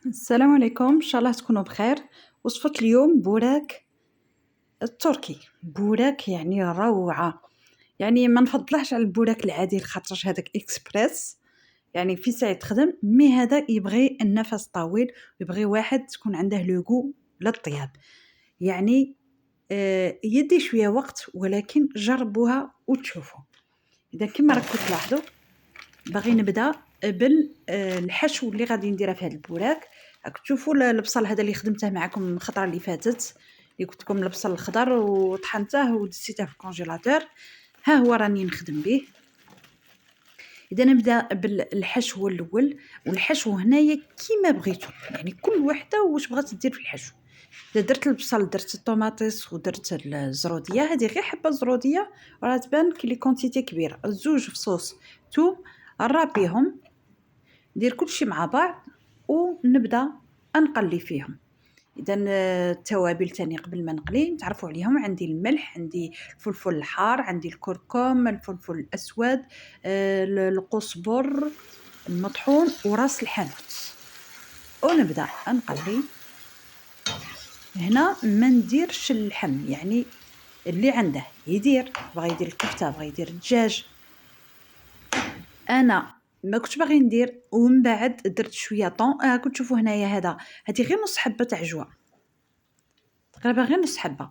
السلام عليكم، ان شاء الله تكونوا بخير. وصفة اليوم بوراك التركي. بوراك يعني روعة، يعني ما نفضلهش على البوراك العادي لخاطرش هذاك اكسبريس، يعني في ساعة تخدم. مي هذا يبغي النفس طويل، يبغي واحد تكون عنده لوغو للطياب. يعني يدي شوية وقت، ولكن جربوها وتشوفوا. اذا كما راكم تلاحظوا باغي نبدا بالحشو اللي غادي نديرها في هذا البوراك. راك تشوفوا البصل هذا اللي خدمته معكم الخطره اللي فاتت، اللي قلت لكم البصل الخضر وطحنته ودسيته في الكونجيلاتور، ها هو راني نخدم به. اذا نبدا بالحشو الاول، والحشو هنايا كيما بغيتو، يعني كل وحده واش بغات دير في الحشو. اذا درت البصل، درت الطوماطيس، ودرت الزروديه، هذه غير حبه زروديه راه تبان كلي كونتيتي كبيره، زوج فصوص توم، نرابيهم، ندير كلشي مع بعض ونبدا نقلي فيهم. اذا التوابل تاني قبل ما نقلي نتعرفوا عليهم، عندي الملح، عندي الفلفل الحار، عندي الكركم، الفلفل الاسود، القزبر المطحون وراس الحانوت، ونبدا نقلي. هنا ما نديرش اللحم، يعني اللي عنده يدير، بغى يدير الكفته، بغى يدير الدجاج. انا ما كنتش باغي ندير، ومن بعد درت شويه طون. كنت تشوفوا هنايا هذه غير نص حبه تاع عجوه، تقريبا غير نص حبه،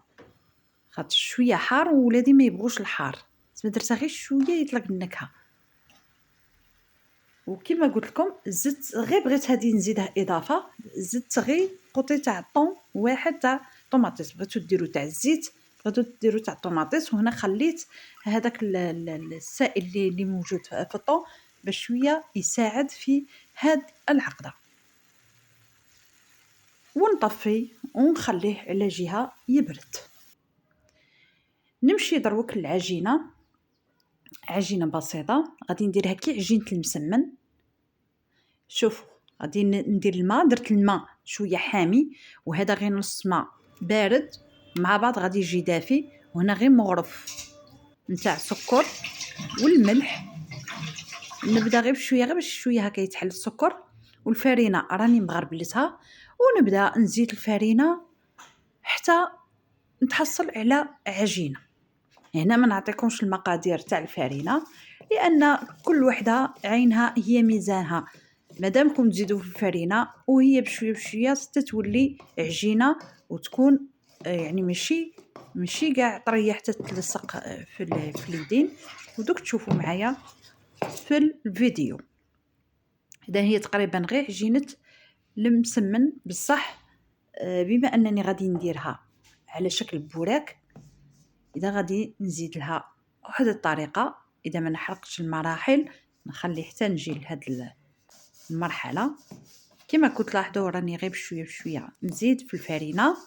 خاطر شويه حار وولادي ما يبغوش الحار، بس درتها غير شويه يطلق النكهه. وكما قلت لكم زدت غير بغيت هذه نزيدها اضافه، زدت غير قوطي تاع طون واحد تاع طوماطيس، بغيتو ديروا تاع الزيت، بغيتو ديروا تاع الطوماطيس. وهنا خليت هذاك السائل اللي موجود في الطون باش شويه يساعد في هاد العقده. ونطفي ونخليه على جهه يبرد. نمشي دروك العجينه، عجينه بسيطه غادي نديرها كي عجينه المسمن. شوفوا غادي ندير الماء، درت الماء شويه حامي، وهذا غير نص ماء بارد مع بعض غادي يجي دافي. وهنا غير مغرف نتاع سكر والملح، نبدا غير بشويه، غير باش شويه هكا يتحل السكر. والفرينه راني مغربلتها، ونبدا نزيد الفرينه حتى نتحصل على عجينه. هنا ما نعطيكمش المقادير تاع الفرينه، لان كل وحده عينها هي ميزانها. مادامكم تزيدوا في الفرينه وهي بشويه بشويه تتولي عجينه، وتكون يعني ماشي كاع طريه حتى تلصق في اليدين. ودوك تشوفوا معايا في الفيديو. اذا هي تقريبا غير عجينه المسمن بصح، بما انني غادي نديرها على شكل بوراك، اذا غادي نزيد لها واحد الطريقه. اذا ما نحرقش المراحل نخلي حتى نجي لهاد المرحله. كما كنت لاحظوا راني غير بشويه بشويه نزيد في الفرينه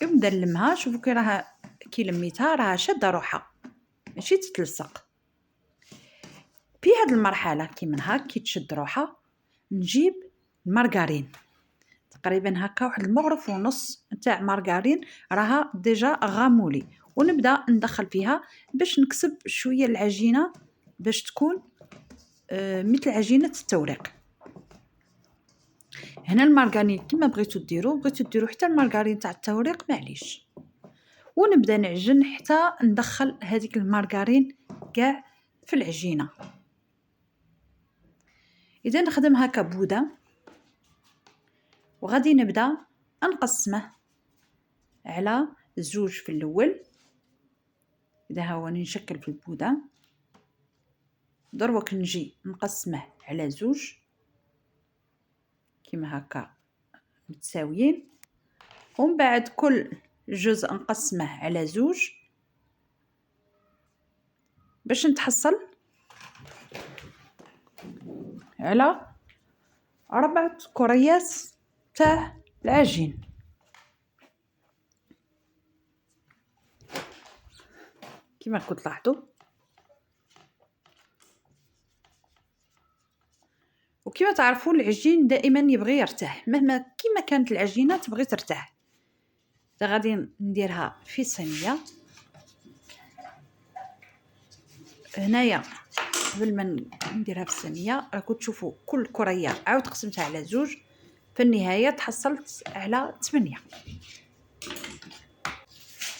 وندلمها. شوفوا كي راها كي لميتها راها شاده روحها ماشي تتلصق. في هاد المرحله كي منها كي تشد روحها نجيب المارغرين، تقريبا هكا واحد المغرف ونص نتاع مارغرين راها ديجا غامولي، ونبدا ندخل فيها باش نكسب شويه العجينه باش تكون مثل عجينه التوريق. هنا المارغرين كما بغيتو ديروا حتى المارغرين تاع التوريق معليش. ونبدا نعجن حتى ندخل هذيك المارغرين كاع في العجينه. اذا نخدم هكا بوده، وغادي نبدا نقسمه على زوج في الاول. اذا هو نشكل في البوده دروك نجي نقسمه على زوج كيما هكا متساويين، ومن بعد كل جزء نقسمه على زوج باش نتحصل على 4 كريات تاع العجين. كما كنت لاحظوا. وكما تعرفوا العجين دائما يبغي يرتاح، مهما كما كانت العجينه تبغي ترتاح. غادي نديرها في صينيه. هنايا قبل ما نديرها في الصينيه راكم تشوفوا كل كريه عاود قسمتها على زوج، في النهايه تحصلت على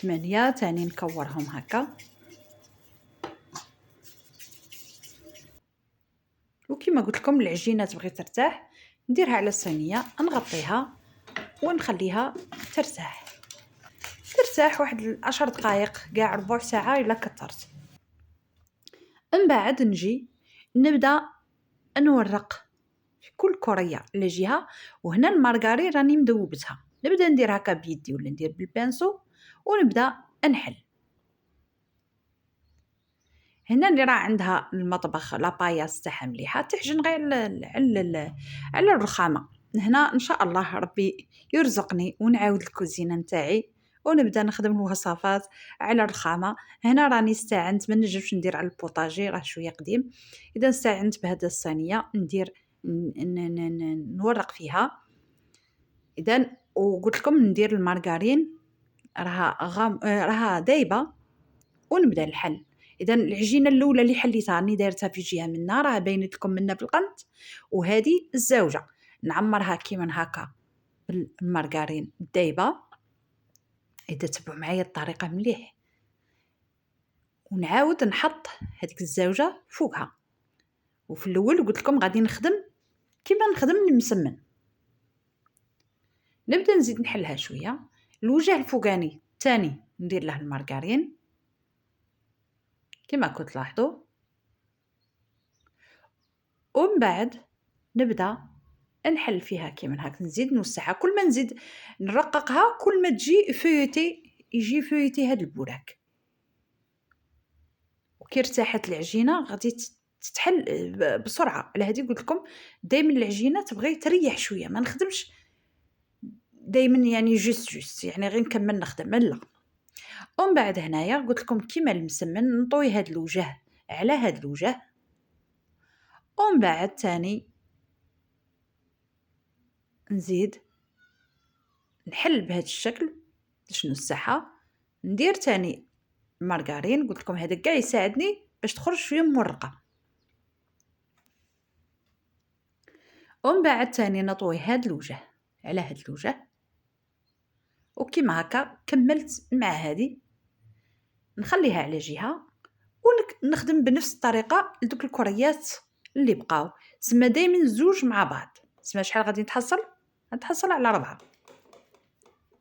8 تاني نكورهم هكا. وكما قلت لكم العجينه تبغي ترتاح نديرها على الصينيه، نغطيها ونخليها ترتاح واحد 10 دقائق كاع ربع ساعه الا كثرت. من بعد نجي نبدا نورق في كل كريه على جهه، وهنا المارغرين راني مذوبتها، نبدا ندير هكا بيدي ولا ندير بالبانسو ونبدا نحل. هنا اللي راه عندها المطبخ لاباياس تاعها مليحه تحجن غير على الرخامه. هنا ان شاء الله ربي يرزقني ونعاود الكوزينه نتاعي ونبدا نخدم الوصفات على الرخامه. هنا راني استعنت، ما نجمش ندير على البوطاجي راه شويه قديم، اذا استعنت بهذه الصينيه ندير نورق فيها. اذا وقلت لكم ندير المارغرين راها دايبه ونبدا الحل. اذا العجينه الاولى اللي حليتها راني دايرتها في جهه منها، راه باينت لكم منها في القنت، وهذه الزوجه نعمرها كيما هكا بالمارغرين دايبه. اذا تبعوا معايا الطريقه مليح ونعاود نحط هذيك الزوجه فوقها. وفي الاول قلت لكم غادي نخدم كيما نخدم المسمن، نبدا نزيد نحلها شويه. الوجه الفوقاني تاني ندير له المارغرين كما كنت لاحظوا، ومن بعد نبدا نحل فيها كيما هكا، نزيد نوسعها. كل ما نزيد نرققها كل ما تجي يجي فيوتي هذا البوراك. وكي ارتاحت العجينه غادي تتحل بسرعه. على هذه قلت لكم دائما العجينه تبغي تريح شويه، ما نخدمش دائما يعني جوست يعني غير نكمل نخدم لا. ومن بعد هنايا قلت لكم كيما المسمن نطوي هذا الوجه على هذا الوجه، ومن بعد تاني نزيد نحل بهذا الشكل باش نوسعها. ندير تاني مارغرين، قلت لكم هذا كاع يساعدني باش تخرج شويه مورقه. ومن بعد تاني نطوي هذا الوجه على هذا الوجه، وكيما هكا كملت مع هذه نخليها على جهه ونخدم بنفس الطريقه لدوك الكريات اللي بقاو. سما دائما زوج مع بعض، سما شحال غادي نتحصل على 4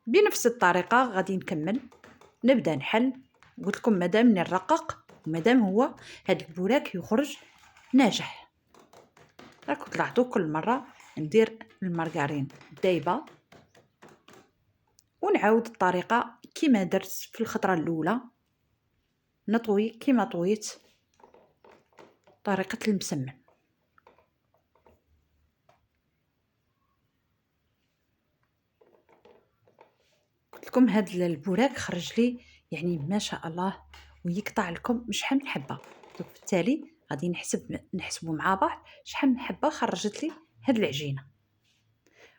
بنفس الطريقه. غادي نكمل نبدا نحل. قلت لكم مادام نرقق ومادام هو هذا البوراك يخرج ناجح. راكم تلاحظوا كل مره ندير المارغرين دايبه ونعاود الطريقه كما درت في الخطره الاولى، نطوي كما طويت طريقه المسمن. قلت لكم هذا البوراك خرج لي يعني ما شاء الله، ويقطع لكم شحال من حبه. بالتالي غادي نحسبوا مع بعض شحال من حبه خرجت لي هاد العجينه.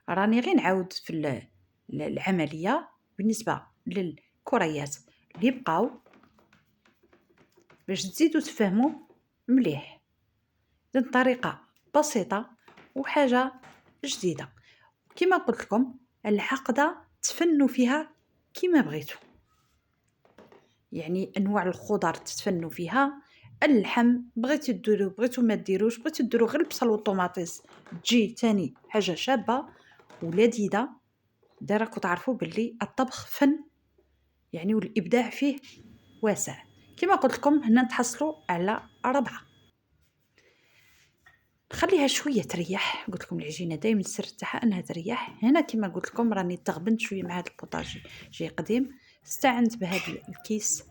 راني غير نعاود في العمليه بالنسبه للكريات اللي بقاو باش تزيدوا تفهموا مليح. اذا طريقه بسيطه وحاجه جديده. كما قلت لكم العقده تفنوا فيها كما بغيتوا، يعني انواع الخضر تتفنوا فيها. اللحم بغيتو ديروا بغيتو ما ديروش، بغيتو ديروا غير البصل والطوماطيس تجي تاني حاجه شابه ولذيذه. راكم تعرفوا باللي الطبخ فن يعني، والابداع فيه واسع. كما قلت لكم هنا نتحصلوا على 4. خليها شويه تريح. قلت لكم العجينه دائما السر تاعها انها تريح. هنا كما قلت لكم راني تغبنت شويه مع هذا البوطاجي جي قديم، استعنت بهذا الكيس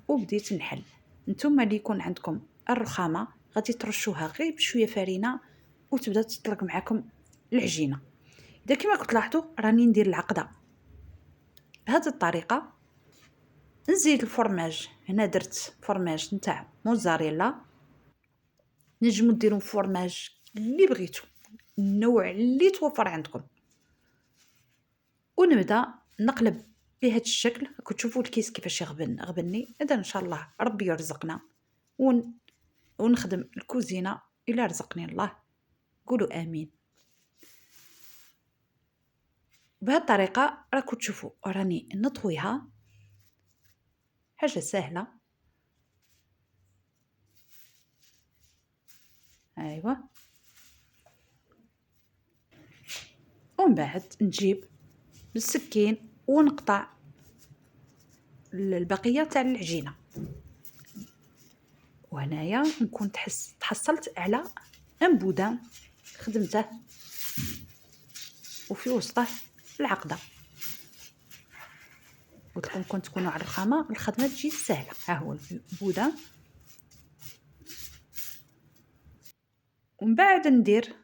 وبديت نحل. نتوما اللي يكون عندكم الرخامه غادي ترشوها غير بشويه فرينه وتبدا تطلق معكم العجينه. اذا كما كنت لاحظوا راني ندير العقده بهذه الطريقه. نزيد الفرماج، هنا درت فرماج نتاع موزاريلا، نجموا ديروا فرماج اللي بغيتوا النوع اللي توفر عندكم. ونبدا نقلب بهذا الشكل. راكم تشوفوا الكيس كيفاش غبني. اذا ان شاء الله ربي يرزقنا ونخدم الكوزينه الا رزقني الله. قولوا امين. بهذه الطريقه راكم تشوفوا راني نطويها، حاجه سهله. ايوا، ومن بعد نجيب بالسكين ونقطع البقيه تاع العجينه. وهنايا نكون تحصلت على ان بودان خدمته وفي وسطه العقده. قلت لكم كنت تكونوا على الخدمه تجي سهله. ها هو البودان. ومن بعد ندير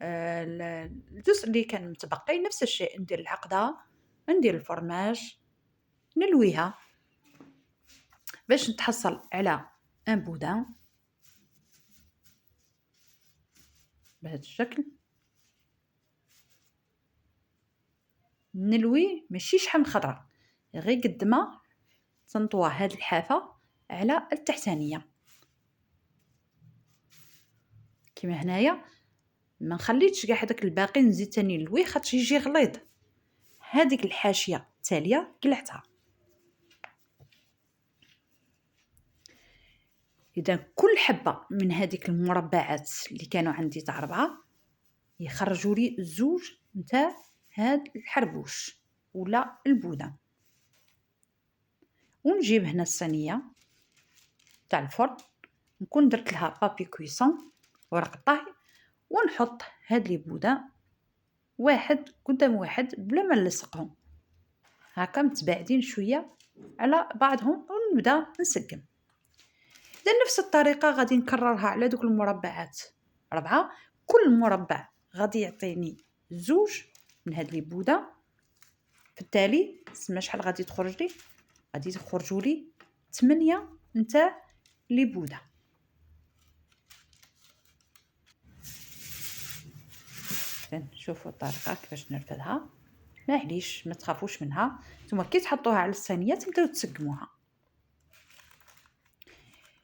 الجزء اللي كان متبقي نفس الشيء، ندير العقده، ندير الفرماج، نلويها باش نتحصل على ان بودان بهذا الشكل. نلوي ماشي شحال خضراء، غير قد ما تنطوى هاد الحافه على التحتانيه كيما هنايا. ما نخليتش كاع هذاك الباقي نزيد ثاني نلوي خاطر يجي غليظ. هذيك الحاشيه التاليه قلعتها. اذا كل حبه من هذيك المربعات اللي كانوا عندي تاع 4 يخرجوا لي 2 نتاع هاد الحربوش ولا البودان. ونجيب هنا الصينيه تاع الفرن، نكون درت لها بابي كويسون ورق طهي، ونحط هاد لي بودان واحد قدام واحد بلا ما نلصقهم، هكا متباعدين شويه على بعضهم، ونبدا نسقم. اذا نفس الطريقه غادي نكررها على دوك المربعات 4. كل مربع غادي يعطيني 2 من هاد لي بودان. في التالي تسمى شحال غادي تخرج لي؟ غادي تخرجوا لي 8 نتاع لي بودان. شوفوا الطريقه كيفاش نرفدها، معليش ما تخافوش منها. ثم كي تحطوها على الصينيه تبداو تسقموها.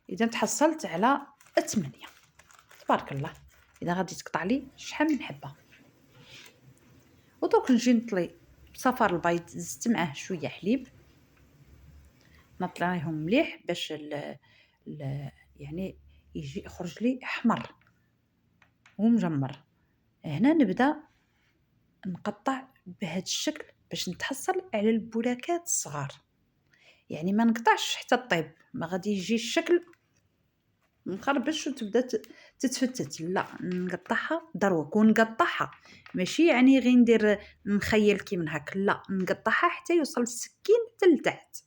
اذا تحصلت على 8 تبارك الله. اذا غادي تقطع لي شحال من حبه. ودوك نجي نطلي صفار البيض، زدت معاه شويه حليب، نطليهم مليح باش يعني يجي يخرج لي احمر ومجمر. هنا نبدا نقطع بهذا الشكل باش نتحصل على البولاكات الصغار. يعني ما نقطعش حتى الطيب، ما غادي يجي الشكل مخربش وتبدا تتفتت. لا، نقطعها دروك ونقطعها، ماشي يعني غير ندير نخيل كي من هكا. لا، نقطعها حتى يوصل السكين حتى لتحت.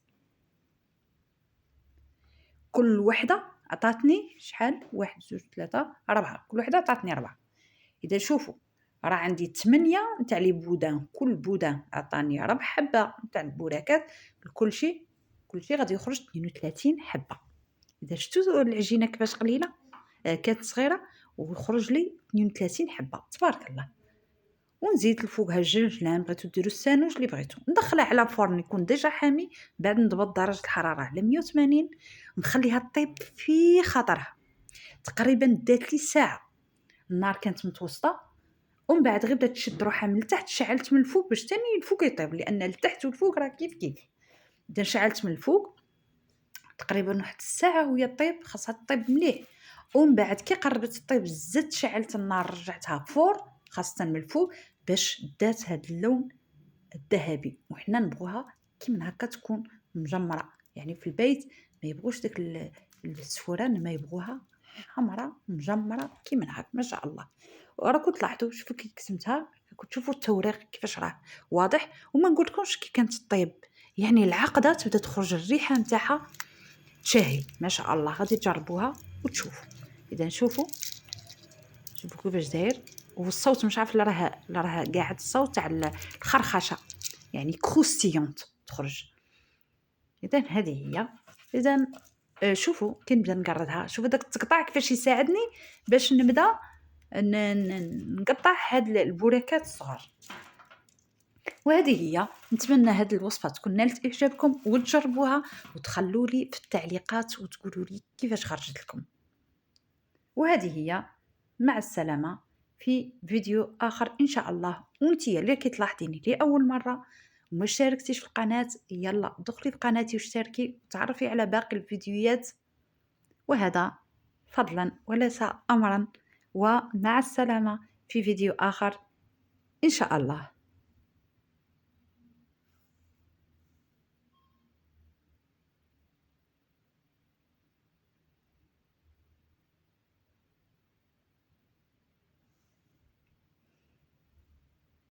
كل وحده عطاتني شحال؟ 1 2 3 4. كل وحده عطاتني 4. اذا شوفوا راه عندي 8 نتاع لي بودان، كل بودان عطاني 4 حبه نتاع البوراكات. كل شيء غادي يخرج 32 حبه. اذا شفتوا العجينه كيفاش قليله كانت صغيره ويخرج لي 32 حبه تبارك الله. ونزيد لفوقها الجنجلان، بغيتو ديروا السانوج اللي بغيتو. ندخلها على فرن يكون ديجا حامي، بعد نضبط درجه الحراره على 180، نخليها طيب في خاطرها. تقريبا دات لي ساعه، النار كانت متوسطه، ومن بعد غير بدات تشد روحها من التحت، شعلت من الفوق باش تاني الفوق يطيب، لان التحت والفوق راه كيف كيف. اذا شعلت من الفوق تقريبا واحد الساعه وهي طيب، خاصها تطيب مليح. ومن بعد كي قربت تطيب زدت شعلت النار، رجعتها فور خاصه من الفوق باش دات هذا اللون الذهبي. وحنا نبغوها كيما هكا تكون مجمره. يعني في البيت ما يبغوش داك السفوران، ما يبغوها حمراء مجمره كيما هكا ما شاء الله. وراكم تلاحظوا شوفوا كي قسمتها، راكم تشوفوا التوريق كيفاش راه واضح. وما نقول لكمش كي كانت طيب، يعني العقده تبدا تخرج الريحه نتاعها شاهي ما شاء الله. غادي تجربوها وتشوفوا. اذا شوفوا كيفاش داير. والصوت مش عارف لا راه قاعد الصوت تاع الخرخشه، يعني كروستيونت تخرج. اذا هذه هي. اذا شوفوا كي نبدا نقردها، شوفوا داك التقطاع كيفاش يساعدني باش نبدا نقطع هاد البوراكات الصغار. وهذه هي. نتمنى هذه الوصفه تكون نالت اعجابكم وتجربوها وتخلوا لي في التعليقات وتقولوا لي كيفاش خرجت لكم. وهذه هي، مع السلامة في فيديو آخر إن شاء الله. وانتي اللي كتلاحظيني لأول مرة وما شاركتيش في القناة، يلا دخلي في قناتي واشتركي وتعرفي على باقي الفيديوهات، وهذا فضلا وليس أمرا. ومع السلامة في فيديو آخر إن شاء الله.